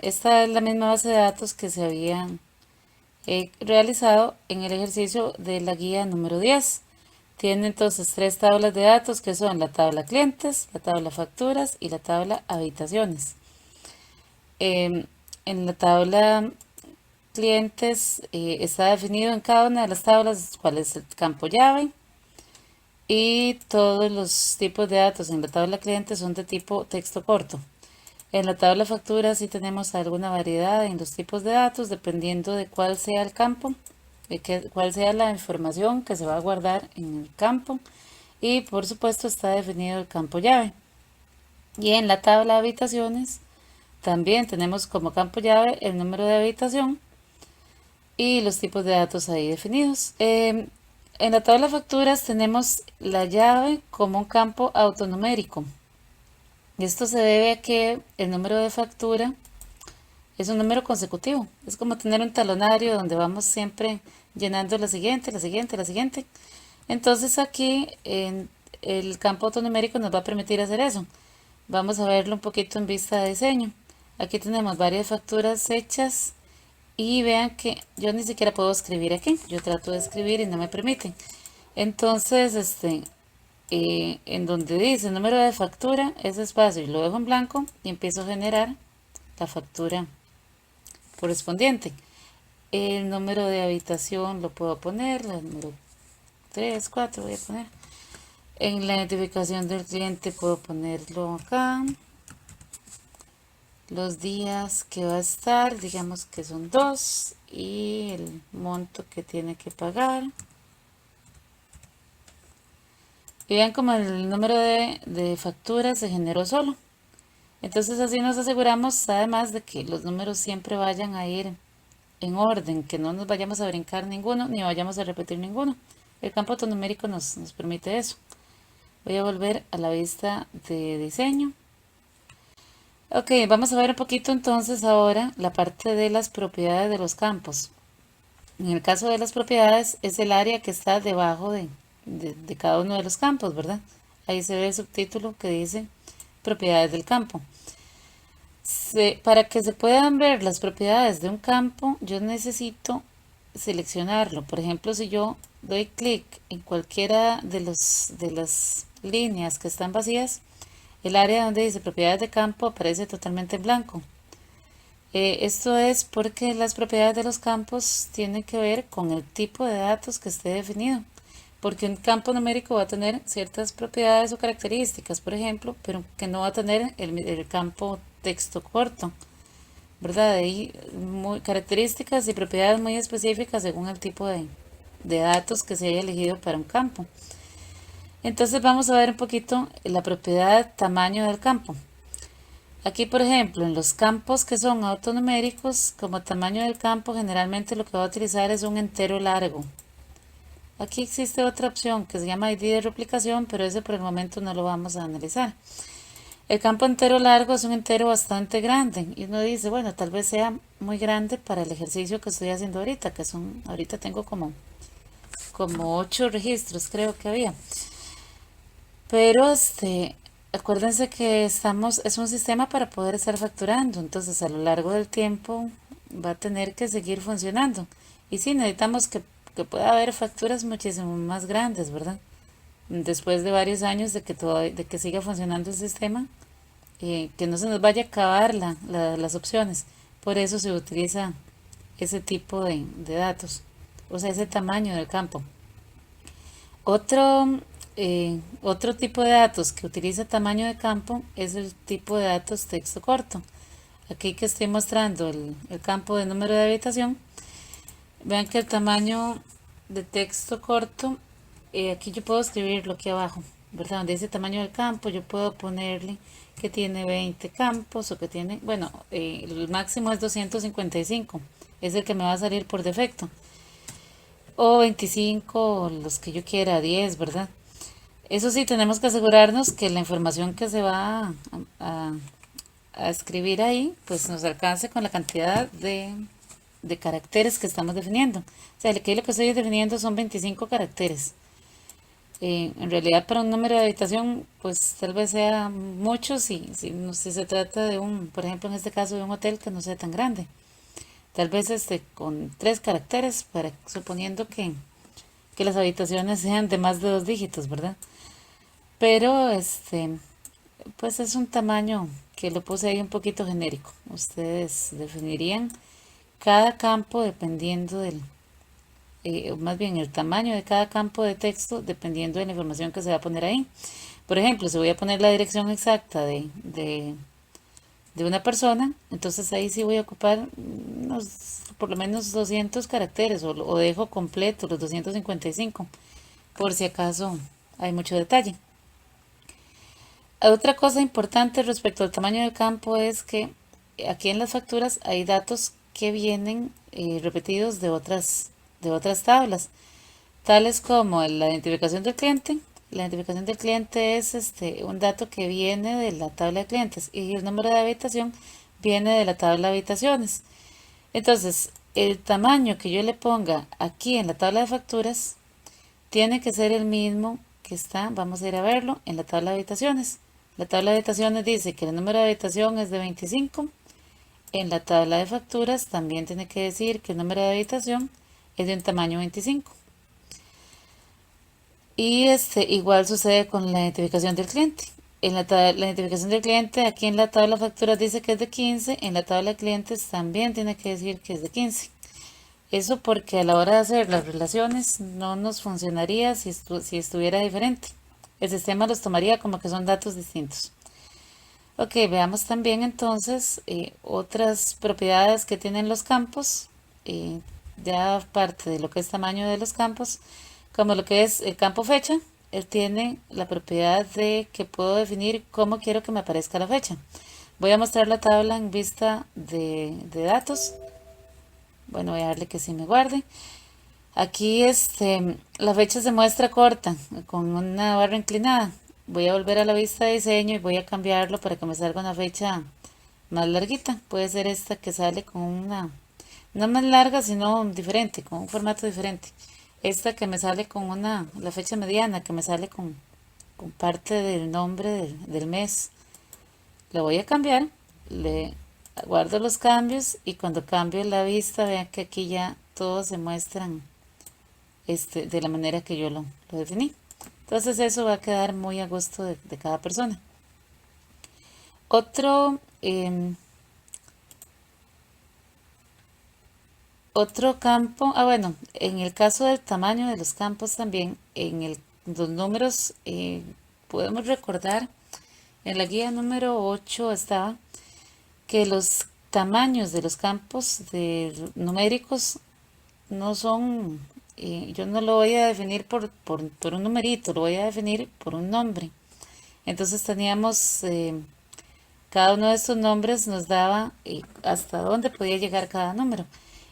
esta es la misma base de datos que se había realizado en el ejercicio de la guía número 10. Tiene entonces tres tablas de datos que son la tabla clientes, la tabla facturas y la tabla habitaciones. En la tabla clientes está definido en cada una de las tablas cuál es el campo llave y todos los tipos de datos en la tabla clientes son de tipo texto corto. En la tabla factura sí tenemos alguna variedad en los tipos de datos dependiendo de cuál sea el campo, cuál sea la información que se va a guardar en el campo y por supuesto está definido el campo llave. Y en la tabla de habitaciones también tenemos como campo llave el número de habitación y los tipos de datos ahí definidos. En la tabla de facturas tenemos la llave como un campo autonumérico. Y esto se debe a que el número de factura es un número consecutivo. Es como tener un talonario donde vamos siempre llenando la siguiente, la siguiente, la siguiente. Entonces aquí en el campo autonumérico nos va a permitir hacer eso. Vamos a verlo un poquito en vista de diseño. Aquí tenemos varias facturas hechas y vean que yo ni siquiera puedo escribir aquí. Yo trato de escribir y no me permiten. Entonces, en donde dice número de factura, ese espacio y lo dejo en blanco y empiezo a generar la factura correspondiente. El número de habitación lo puedo poner, el número 3 4 voy a poner. En la identificación del cliente puedo ponerlo acá. Los días que va a estar, digamos que son 2 y el monto que tiene que pagar. Y vean como el número de facturas se generó solo. Entonces así nos aseguramos además de que los números siempre vayan a ir en orden, que no nos vayamos a brincar ninguno ni vayamos a repetir ninguno. El campo autonumérico nos permite eso. Voy a volver a la vista de diseño. Ok, vamos a ver un poquito entonces ahora la parte de las propiedades de los campos. En el caso de las propiedades es el área que está debajo de cada uno de los campos, ¿verdad? Ahí se ve el subtítulo que dice propiedades del campo. Para que se puedan ver las propiedades de un campo, yo necesito seleccionarlo. Por ejemplo, si yo doy clic en cualquiera de las líneas que están vacías, el área donde dice propiedades de campo aparece totalmente en blanco. Esto es porque las propiedades de los campos tienen que ver con el tipo de datos que esté definido. Porque un campo numérico va a tener ciertas propiedades o características, por ejemplo, pero que no va a tener el campo texto corto, ¿verdad? Hay características y propiedades muy específicas según el tipo de datos que se haya elegido para un campo. Entonces vamos a ver un poquito la propiedad tamaño del campo. Aquí, por ejemplo, en los campos que son autonuméricos, como tamaño del campo, generalmente lo que va a utilizar es un entero largo. Aquí existe otra opción que se llama ID de replicación, pero ese por el momento no lo vamos a analizar. El campo entero largo es un entero bastante grande y uno dice, bueno, tal vez sea muy grande para el ejercicio que estoy haciendo ahorita, ahorita tengo como 8 registros creo que había. Pero acuérdense que es un sistema para poder estar facturando, entonces a lo largo del tiempo va a tener que seguir funcionando. Y sí, necesitamos que pueda haber facturas muchísimo más grandes, ¿verdad? Después de varios años de que siga funcionando el sistema, que no se nos vaya a acabar las opciones. Por eso se utiliza ese tipo de datos, o sea, ese tamaño del campo. Otro tipo de datos que utiliza tamaño de campo es el tipo de datos texto corto. Aquí que estoy mostrando el campo de número de habitación, vean que el tamaño de texto corto, aquí yo puedo escribirlo aquí abajo, ¿verdad? Donde dice tamaño del campo, yo puedo ponerle que tiene 20 campos o que tiene, bueno, el máximo es 255, es el que me va a salir por defecto. O 25, o los que yo quiera, 10, ¿verdad? Eso sí, tenemos que asegurarnos que la información que se va a escribir ahí, pues nos alcance con la cantidad de caracteres que estamos definiendo. O sea, aquí lo que estoy definiendo son 25 caracteres. En realidad para un número de habitación, pues tal vez sea mucho si se trata de por ejemplo en este caso de un hotel que no sea tan grande. Tal vez con 3 caracteres, suponiendo que las habitaciones sean de más de 2 dígitos, ¿verdad? Pero pues es un tamaño que lo puse ahí un poquito genérico. Ustedes definirían cada campo dependiendo o más bien el tamaño de cada campo de texto dependiendo de la información que se va a poner ahí. Por ejemplo, si voy a poner la dirección exacta de una persona, entonces ahí sí voy a ocupar por lo menos 200 caracteres o dejo completo los 255 por si acaso hay mucho detalle. Otra cosa importante respecto al tamaño del campo es que aquí en las facturas hay datos que vienen repetidos de otras tablas, tales como la identificación del cliente. La identificación del cliente es un dato que viene de la tabla de clientes y el número de habitación viene de la tabla de habitaciones. Entonces, el tamaño que yo le ponga aquí en la tabla de facturas tiene que ser el mismo que está, vamos a ir a verlo, en la tabla de habitaciones. La tabla de habitaciones dice que el número de habitación es de 25. En la tabla de facturas también tiene que decir que el número de habitación es de un tamaño 25. Y igual sucede con la identificación del cliente. La identificación del cliente, aquí en la tabla de facturas dice que es de 15, en la tabla de clientes también tiene que decir que es de 15. Eso porque a la hora de hacer las relaciones no nos funcionaría si estuviera diferente. El sistema los tomaría como que son datos distintos. Ok, veamos también entonces otras propiedades que tienen los campos, eh, ya aparte de lo que es tamaño de los campos, como lo que es el campo fecha. Él tiene la propiedad de que puedo definir cómo quiero que me aparezca la fecha. Voy a mostrar la tabla en vista de datos. Bueno, voy a darle que sí me guarde. Aquí la fecha se muestra corta, con una barra inclinada. Voy a volver a la vista de diseño y voy a cambiarlo para que me salga una fecha más larguita. Puede ser esta que sale con no más larga, sino diferente, con un formato diferente. Esta que me sale con la fecha mediana, que me sale con parte del nombre del mes. Le voy a cambiar, le guardo los cambios y cuando cambio la vista, vean que aquí ya todos se muestran de la manera que yo lo definí. Entonces eso va a quedar muy a gusto de cada persona. Otro, otro campo, bueno, en el caso del tamaño de los campos también, los números, podemos recordar, en la guía número 8 estaba que los tamaños de los campos numéricos no son, yo no lo voy a definir por un numerito, lo voy a definir por un nombre. Entonces teníamos, cada uno de estos nombres nos daba hasta dónde podía llegar cada número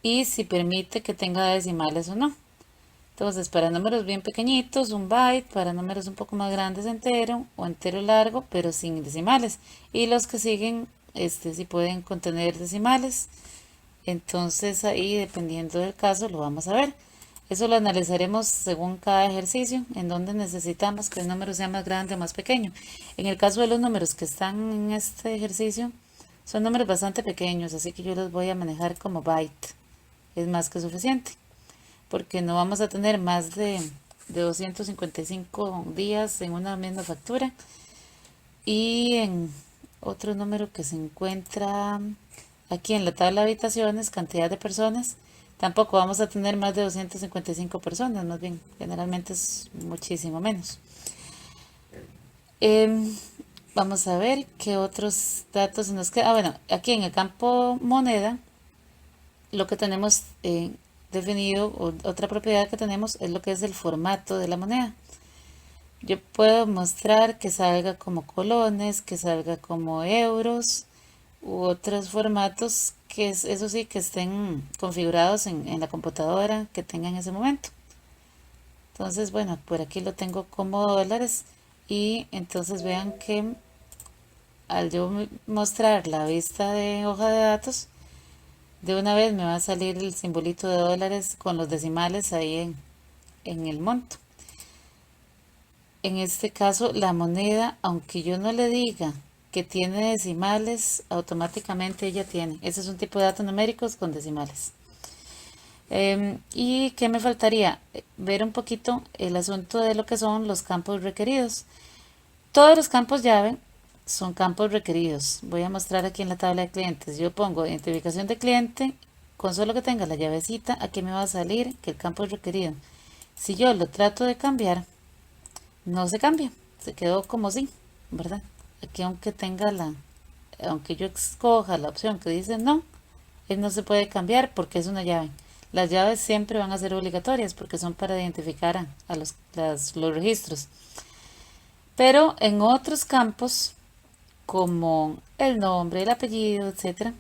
y si permite que tenga decimales o no. Entonces, para números bien pequeñitos, un byte; para números un poco más grandes, entero o entero largo, pero sin decimales. Y los que siguen, sí pueden contener decimales. Entonces, ahí, dependiendo del caso, lo vamos a ver. Eso lo analizaremos según cada ejercicio, en donde necesitamos que el número sea más grande o más pequeño. En el caso de los números que están en este ejercicio, son números bastante pequeños, así que yo los voy a manejar como byte. Es más que suficiente, porque no vamos a tener más de 255 días en una misma factura. Y en otro número que se encuentra aquí en la tabla de habitaciones, cantidad de personas, tampoco vamos a tener más de 255 personas, más bien, generalmente es muchísimo menos. Em, Vamos a ver qué otros datos nos quedan. Bueno, aquí en el campo moneda, lo que tenemos definido, otra propiedad que tenemos es lo que es el formato de la moneda. Yo puedo mostrar que salga como colones, que salga como euros u otros formatos eso sí, que estén configurados en la computadora que tenga en ese momento. Entonces, bueno, por aquí lo tengo como dólares y entonces vean que al yo mostrar la vista de hoja de datos, de una vez me va a salir el simbolito de dólares con los decimales ahí en el monto. En este caso, la moneda, aunque yo no le diga que tiene decimales, automáticamente ella tiene. Ese es un tipo de datos numéricos con decimales. ¿Y qué me faltaría? Ver un poquito el asunto de lo que son los campos requeridos. Todos los campos llave son campos requeridos. Voy a mostrar aquí en la tabla de clientes. Yo pongo identificación de cliente. Con solo que tenga la llavecita, aquí me va a salir que el campo es requerido. Si yo lo trato de cambiar, no se cambia. Se quedó como sí, ¿verdad? Aquí aunque yo escoja la opción que dice no, él no se puede cambiar porque es una llave. Las llaves siempre van a ser obligatorias porque son para identificar a los registros. Pero en otros campos, como el nombre, el apellido, etcétera,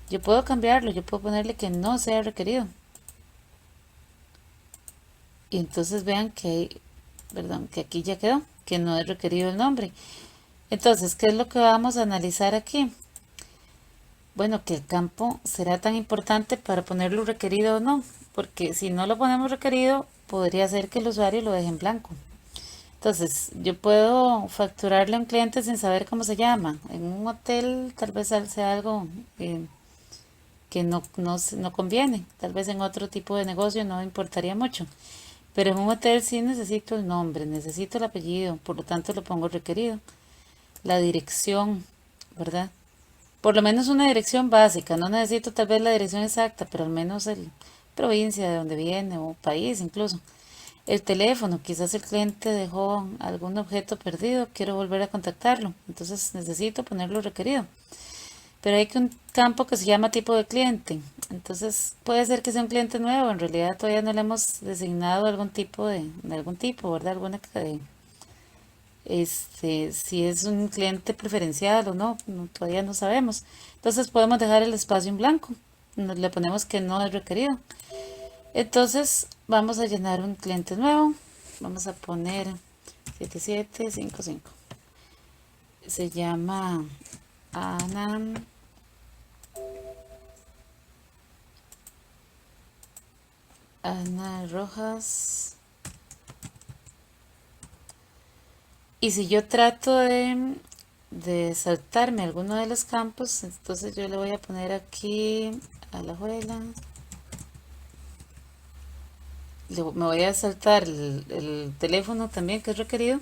yo puedo cambiarlo, yo puedo ponerle que no sea requerido. Y entonces vean que aquí ya quedó, que no es requerido el nombre. Entonces, ¿qué es lo que vamos a analizar aquí? Bueno, que el campo será tan importante para ponerlo requerido o no, porque si no lo ponemos requerido, podría ser que el usuario lo deje en blanco. Entonces, yo puedo facturarle a un cliente sin saber cómo se llama. En un hotel tal vez sea algo que no conviene. Tal vez en otro tipo de negocio no importaría mucho. Pero en un hotel sí necesito el nombre, necesito el apellido, por lo tanto lo pongo requerido. La dirección, ¿verdad? Por lo menos una dirección básica, no necesito tal vez la dirección exacta, pero al menos el provincia de donde viene o país incluso. El teléfono, quizás el cliente dejó algún objeto perdido, quiero volver a contactarlo, entonces necesito ponerlo requerido. Pero hay un campo que se llama tipo de cliente, entonces puede ser que sea un cliente nuevo, en realidad todavía no le hemos designado algún tipo, ¿verdad? Si es un cliente preferencial o no, todavía no sabemos. Entonces podemos dejar el espacio en blanco, le ponemos que no es requerido. Entonces vamos a llenar un cliente nuevo. Vamos a poner 7755. Se llama Ana. Ana Rojas. Y si yo trato de saltarme alguno de los campos, entonces yo le voy a poner aquí a la abuela. Me voy a saltar el teléfono también que es requerido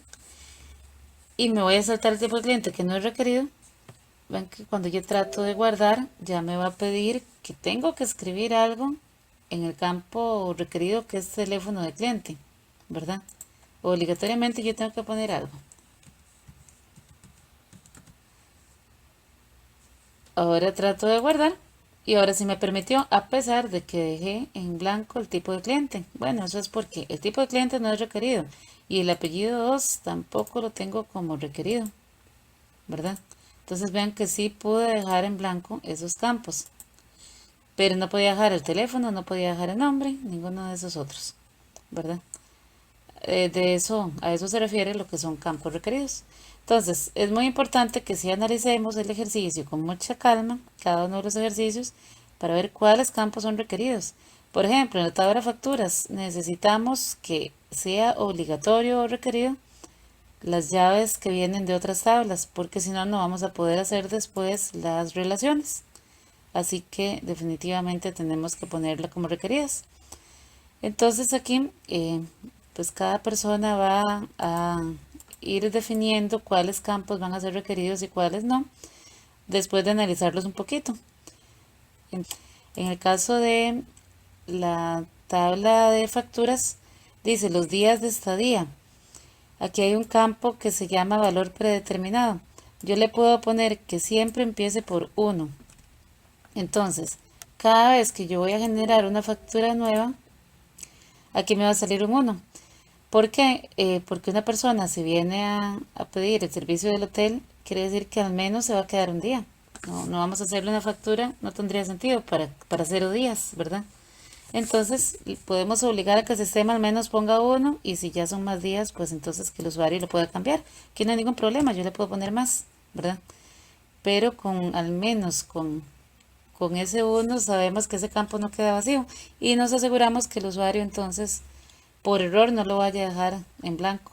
y me voy a saltar el tipo de cliente que no es requerido. Ven que cuando yo trato de guardar ya me va a pedir que tengo que escribir algo en el campo requerido que es teléfono de cliente, ¿verdad? Obligatoriamente yo tengo que poner algo. Ahora trato de guardar y ahora sí me permitió, a pesar de que dejé en blanco el tipo de cliente. Bueno, eso es porque el tipo de cliente no es requerido y el apellido 2 tampoco lo tengo como requerido, ¿verdad? Entonces vean que sí pude dejar en blanco esos campos, pero no podía dejar el teléfono, no podía dejar el nombre, ninguno de esos otros, ¿verdad? A eso se refiere lo que son campos requeridos. Entonces, es muy importante que si analicemos el ejercicio con mucha calma, cada uno de los ejercicios, para ver cuáles campos son requeridos. Por ejemplo, en la tabla de facturas necesitamos que sea obligatorio o requerido las llaves que vienen de otras tablas, porque si no, no vamos a poder hacer después las relaciones. Así que definitivamente tenemos que ponerla como requeridas. Entonces aquí, pues cada persona va a ir definiendo cuáles campos van a ser requeridos y cuáles no, después de analizarlos un poquito. En el caso de la tabla de facturas, dice los días de estadía. Aquí hay un campo que se llama valor predeterminado. Yo le puedo poner que siempre empiece por 1. Entonces, cada vez que yo voy a generar una factura nueva, aquí me va a salir un 1. ¿Por qué? Porque una persona si viene a pedir el servicio del hotel, quiere decir que al menos se va a quedar un día. No vamos a hacerle una factura, no tendría sentido para 0 días, ¿verdad? Entonces podemos obligar a que el sistema al menos ponga 1 y si ya son más días, pues entonces que el usuario lo pueda cambiar. Aquí no hay ningún problema, yo le puedo poner más, ¿verdad? Pero al menos con ese 1 sabemos que ese campo no queda vacío y nos aseguramos que el usuario entonces por error no lo vaya a dejar en blanco.